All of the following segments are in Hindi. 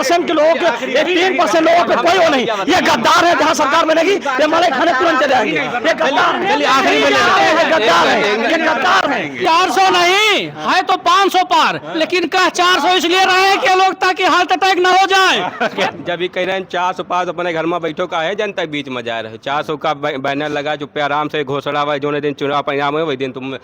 3% के लोगों के, ये 3% लोगों पे कोई वो नहीं, ये गद्दार है। जहाँ सरकार बनेगी ये मरे खाने तुरंत चले आएंगे। ये गद्दार है, आखिरी में गद्दार है, ये गद्दार है। 400 नहीं है तो 500 पार, लेकिन कह 400 इसलिए रहे कि लोग ताकि हार्ट अटैक न हो जाए। जब भी कह रहे हैं 400 पार तो अपने घर में बैठो का है, जनता के बीच में जा रहे 400 का बैनर लगा चुप पे आराम से घोषणा हुआ, जो दिन चुनाव परिणाम हो वही दिन तुम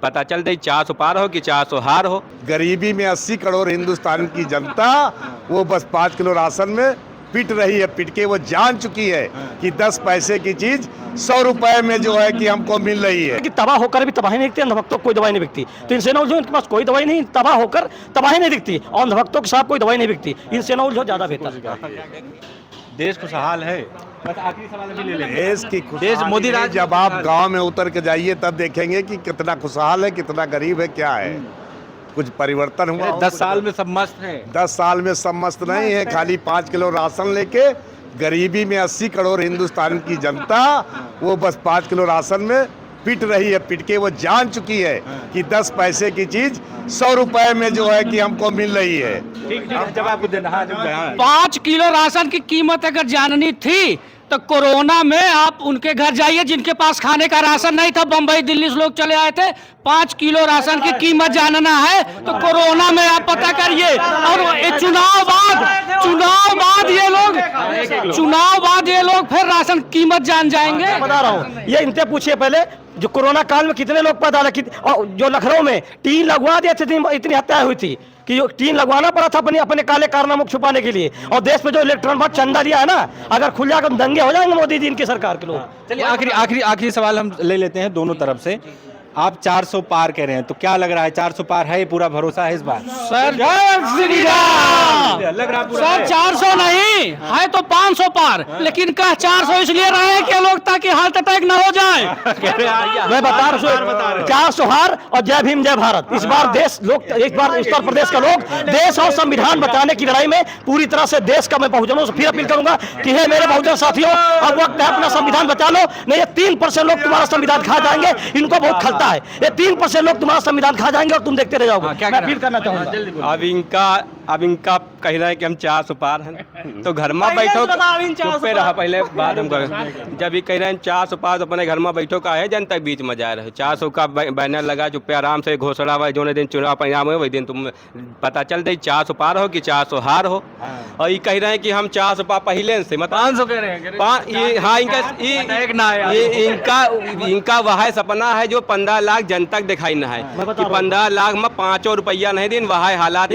पता चल दे 400 पार हो कि 400 हार हो। गरीबी में 80 करोड़ हिंदुस्तान की जनता वो बस 5 किलो राशन में पिट रही है। पिट के वो जान चुकी है कि 10 पैसे की चीज 100 रुपए में जो है कि हमको मिल रही है। कि तबाह होकर भी तबाही नहीं दिखती, अंधभक्तों को कोई दवाई नहीं बिकती। तो इनसे ना उलझो, इनके पास कोई दवाई नहीं, तबाह होकर तबाही नहीं दिखती और अंधभक्तों के साथ कोई दवाई नहीं बिकती। इनसे ना उलझो, ज्यादा बेहतर है। देश खुशहाल है। बस आखिरी सवाल अभी ले लेंगे। देश की देश मोदी राज, जब आप गांव में उतर के जाइए तब देखेंगे कि कितना खुशहाल है, कितना गरीब है, क्या है। कुछ परिवर्तन हुआ। 10 साल में सब मस्त है। 10 साल में सब मस्त नहीं है। खाली 5 किलो राशन लेके गरीबी में 80 करोड़ हिंदुस्तान की जनता वो बस 5 किलो राशन में पिट रही है। पिट के वो जान चुकी है कि 10 पैसे की चीज 100 रुपए में जो है कि हमको मिल रही है। ठीक जब आपको देना। 5 किलो राशन की कीमत अगर जाननी थी तो कोरोना में आप उनके घर जाइए जिनके पास खाने का राशन नहीं था। बंबई दिल्ली से लोग चले आए थे। 5 किलो राशन की कीमत जानना है तो कोरोना में आप पता करिए। और चुनाव बाद ये लोग फिर राशन कीमत जान जाएंगे। बता रहा हूँ, ये इनसे पूछिए पहले जो कोरोना काल में कितने लोग पैदा लगे, और जो लखनऊ में टीन लगवा दिए थे, इतनी हत्या हुई थी कि टीन लगवाना पड़ा था अपने काले कारनामों को छुपाने के लिए। और देश में जो इलेक्ट्रॉन पर चंदा दिया है ना, अगर खुल जाकर दंगे हो जाएंगे मोदी जी इनकी सरकार के लोग। चलिए आखिरी सवाल हम ले लेते हैं दोनों तरफ से। आप 400 पार कह रहे हैं तो क्या लग रहा है, 400 पार है? पूरा भरोसा है इस बार? सर सर 400 नहीं है तो 500 पार, लेकिन कह 400 इसलिए रहे कि लोग ताकि हार्ट अटैक न हो जाए। मैं बता रहा हूँ 400 हार और जय भीम जय भारत। इस बार इस बार उत्तर प्रदेश का लोग देश और संविधान बचाने की लड़ाई में पूरी तरह से देश का मैं बहुजनों से फिर अपील करूंगा कि हे मेरे बहुजन साथियों, अब वक्त है अपना संविधान बचा लो, नहीं ये 3% लोग तुम्हारा संविधान खा जाएंगे। इनको बहुत खलता है, ये 3% लोग तुम्हारा संविधान खा जाएंगे और तुम देखते रह जाओगे। मैं अपील करना चाहूंगा। अब इनका कह रहा है कि हम 400 पार हैं तो घर में बैठो चुप पे रहा। पहले बात हम कर, जब भी कह रहे हैं 400 पार तो अपने घर में बैठो का है, जनता के बीच में जा रहे 400 का बैनर लगा चुप पे आराम से घोषणा हुआ, जो दिन चुनाव परिणाम हो वही दिन तुम पता चल दे 400 पार हो कि 400 हार हो। और ये कह रहे हैं कि हम 400 पार पहले से 500 कह रहे हैं। हाँ, इनका वह सपना है जो 15 लाख जनता दिखाई न है कि 15 लाख में 5 रुपया नहीं दिन वह हालात।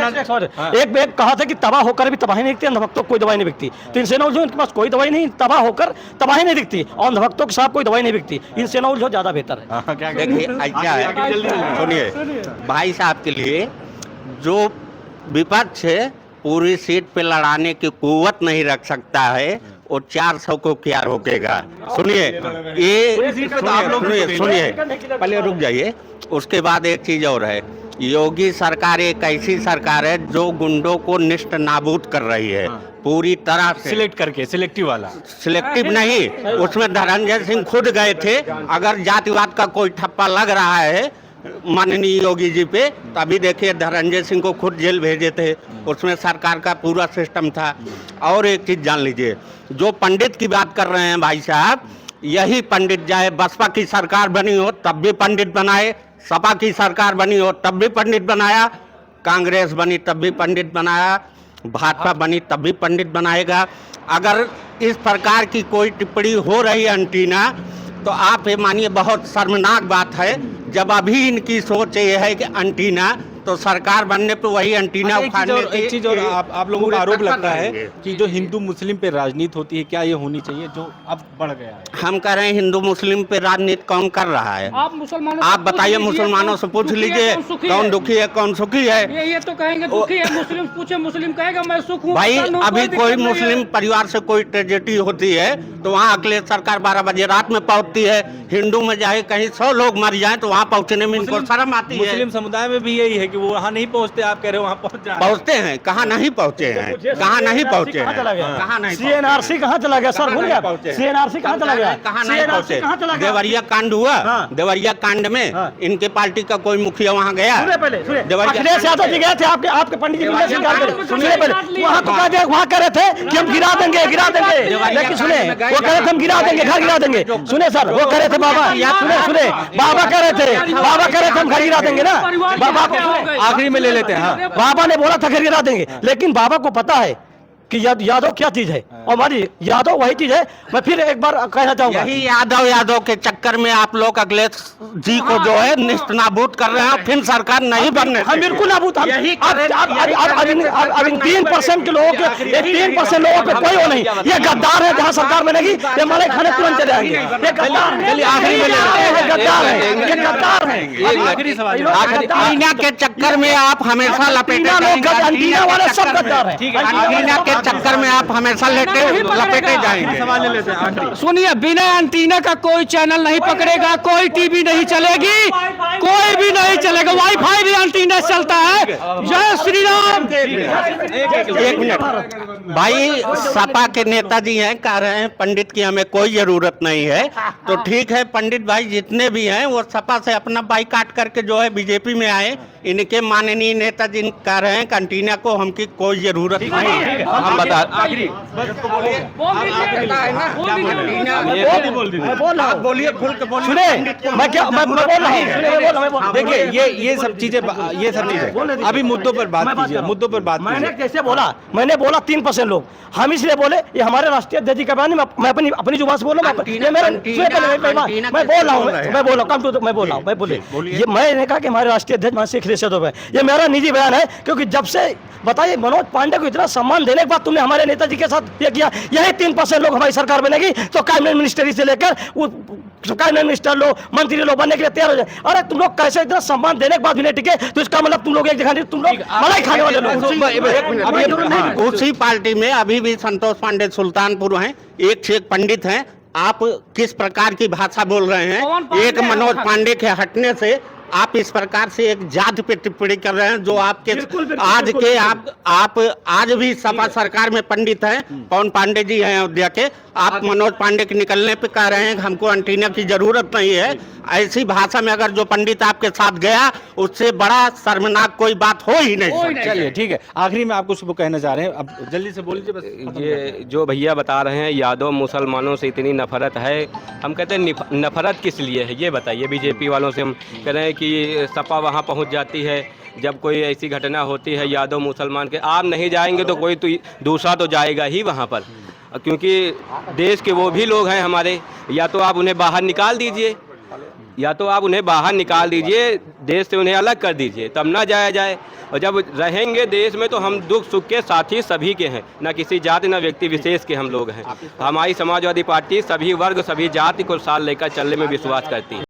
एक बैग कहा था कि तबाह होकर भी तबाही नहीं दिखती, अंधभक्तों को कोई दवाई नहीं बिकती। तो इनसे ना उलझो, इनके पास कोई दवाई नहीं, तबाह होकर तबाही नहीं दिखती और अंधभक्तों के साथ कोई दवाई नहीं बिकती। इनसे ना उलझो, ज्यादा बेहतर है। देखिए अच्छा है, सुनिए भाई साहब के लिए जो विपक्ष है पूरी सीट पे लड़ाने की कुव्वत नहीं रख सकता है, वो 400 को क्या रोकेगा? सुनिए सुनिए पहले रुक जाइए। उसके बाद एक चीज और है, योगी सरकार एक ऐसी सरकार है जो गुंडों को निष्ठ नाबूद कर रही है पूरी तरह से। सिलेक्ट करके, सिलेक्टिव वाला, सिलेक्टिव नहीं, उसमें धनंजय सिंह खुद गए थे। अगर जातिवाद का कोई ठप्पा लग रहा है माननीय योगी जी पे, तभी देखिए धनंजय सिंह को खुद जेल भेजे थे, उसमें सरकार का पूरा सिस्टम था। और एक चीज जान लीजिए, जो पंडित की बात कर रहे हैं भाई साहब, यही पंडित चाहे बसपा की सरकार बनी हो तब भी पंडित बनाए, सपा की सरकार बनी हो तब भी पंडित बनाया, कांग्रेस बनी तब भी पंडित बनाया, भाजपा बनी तब भी पंडित बनाएगा। अगर इस प्रकार की कोई टिप्पणी हो रही है एंटीना, तो आप ये मानिए बहुत शर्मनाक बात है। जब अभी इनकी सोच ये है कि एंटीना, तो सरकार बनने पे वही एंटीना उखाड़ने। एक चीज और आप लोगों का आरोप लगता है कि जो हिंदू मुस्लिम पे राजनीति होती है, क्या ये होनी चाहिए जो अब बढ़ गया है? हम कह रहे हैं हिंदू मुस्लिम पे राजनीति कौन कर रहा है? आप बताइए, मुसलमानों से पूछ लीजिए कौन दुखी है कौन सुखी है। ये तो कहेंगे दुखी है, मुस्लिम पूछे मुस्लिम कहेगा मैं सुख हूं। भाई अभी कोई मुस्लिम परिवार से कोई ट्रेजेडी होती है तो वहाँ अखिलेश सरकार 12 बजे रात में पहुंचती है। हिंदू में चाहे कहीं 100 लोग मर जाए तो वहाँ पहुँचने में इनको शर्म आती है। मुस्लिम समुदाय में भी यही है कि वो वहाँ नहीं पहुँचते, आप कह रहे हो वहाँ पहुँच जाए। पहुँचते हैं, कहाँ नहीं पहुँचे हैं, कहाँ नहीं पहुँचे हैं, कहाँ नहीं CNRC कहाँ चला गया सर? भूल गया CNRC कहाँ चला गया? कहाँ नहीं पहुँचे। कहाँ चला गया? देवरिया कांड हुआ, देवरिया कांड में इनके पार्टी का कोई मुखिया वहाँ गया। सुनिए पहले, सुनिए, देवरिया अखिलेश यादव जी गए थे, आपके पंडित जी मिलने से इनकार करे। सुनिए पहले, वहाँ तो कह दिया, वहाँ कह रहे थे कि हम गिरा देंगे, लेकिन सुने, वो कह रहे थे हम गिरा देंगे, घर गिरा देंगे। सुने सर, वो कह रहे थे बाबा, सुने, बाबा कह रहे थे हम घर गिरा देंगे ना। बाबा आखिरी में ले लेते हैं। हाँ, बाबा ने बोला था घर गिरा देंगे, लेकिन बाबा को पता है कि यादव क्या चीज है, और हमारी यादव वही चीज है। मैं फिर एक बार कहना चाहूंगा, यही यादव के चक्कर में आप लोग अखिलेश जी को जो है निस्त नाबूद कर रहे हैं, फिर सरकार नहीं बनने हम बिल्कुल नाबूद, अब इन 3% के लोगों के, ये 3% लोगों पे कोई वो नहीं, ये गद्दार है। जहाँ सरकार बनेगी ये मलाई खाने तुरंत चले आएंगे। ये गद्दार है, आखिरी में गद्दार है, ये गद्दार है। आखिरी सवाल। अंटीना के चक्कर में आप हमेशा लपेटे अंटीना वाले सब गद्दार है। अंटीना के चक्कर में आप हमेशा लपेटे जाएंगे। सवाल ले लेते हैं आखिरी। सुनिए, बिना एंटीना का कोई चैनल नहीं पकड़ेगा, कोई टीवी नहीं चलेगी, कोई भी नहीं चलेगा। वाईफाई भी एंटीना से चलता है। जय श्री राम। एक मिनट भाई, सपा के नेताजी हैं, कह रहे हैं पंडित की हमें कोई जरूरत नहीं है, तो ठीक है, पंडित भाई जितने भी हैं वो सपा से अपना बाइकाट करके जो है बीजेपी में आए। इनके माननीय नेताजी कह रहे हैं एंटीना को हमकी कोई जरूरत नहीं है। हम बता आखिरी बोलिए, खुल के बोलिए। सुने, मैं क्या मैं बोल रहा हूँ, देखिए ये सब चीजें अभी मुद्दों पर बात कीजिए, मुद्दों पर बात मैंने कीजिए। कैसे बोला? मैंने बोला 3% लोग, हम इसलिए बोले ये हमारे राष्ट्रीय अध्यक्ष जी का बयान, मैं अपनी जुबान से बोल रहा हूँ। मैं बोल रहा हूँ, मैं बोले ये मैंने कहा कि हमारे राष्ट्रीय अध्यक्ष महाशय अखिलेश यादव है, ये मेरा निजी बयान है। क्योंकि जब से बताइए मनोज पांडे को इतना सम्मान देने के बाद तुमने हमारे नेताजी के साथ ये किया, यही 3% लोग हमारी सरकार बनेगी तो कैबिनेट मिनिस्ट्री से लेकर कैबिनेट मिनिस्टर लोग, मंत्री लोग बनने के लिए तैयार हो जाए। अरे तुम लोग कैसे इतना सम्मान देने के बाद भी नहीं टिके, तो इसका मतलब तुम लोग एक जगह नहीं, तुम लोग मलाई खाने वाले लोग। उसी पार्टी में अभी भी संतोष पांडे सुल्तानपुर हैं, एक से एक पंडित हैं। आप किस प्रकार की भाषा बोल रहे हैं? एक मनोज पांडे के हटने से आप इस प्रकार से एक जाति पे टिप्पणी कर रहे हैं, जो आपके आज के आप आज भी सपा सरकार में पंडित हैं। पवन पांडे जी हैं अयोध्या के, आप मनोज पांडे के निकलने पे कह रहे हैं कि हमको एंटीना की जरूरत नहीं है। ऐसी भाषा में अगर जो पंडित आपके साथ गया, उससे बड़ा शर्मनाक कोई बात हो ही नहीं सकती। चलिए ठीक है, आखिरी में आपको सुबह कहना चाह रहे हैं, अब जल्दी से बोलिए बस। ये जो भैया बता रहे हैं यादव मुसलमानों से इतनी नफरत है, हम कहते हैं नफरत किस लिए है ये बताइए। बीजेपी वालों से हम कह रहे हैं कि सपा वहाँ पहुँच जाती है, जब कोई ऐसी घटना होती है यादव मुसलमान के, आप नहीं जाएंगे तो कोई तो दूसरा तो जाएगा ही वहाँ पर, क्योंकि देश के वो भी लोग हैं हमारे। या तो आप उन्हें बाहर निकाल दीजिए, देश से उन्हें अलग कर दीजिए, तब ना जाया जाए। और जब रहेंगे देश में तो हम दुख सुख के साथी सभी के हैं, ना किसी जाति ना व्यक्ति विशेष के हम लोग हैं। हमारी समाजवादी पार्टी सभी वर्ग सभी जाति को साथ लेकर चलने में विश्वास करती है।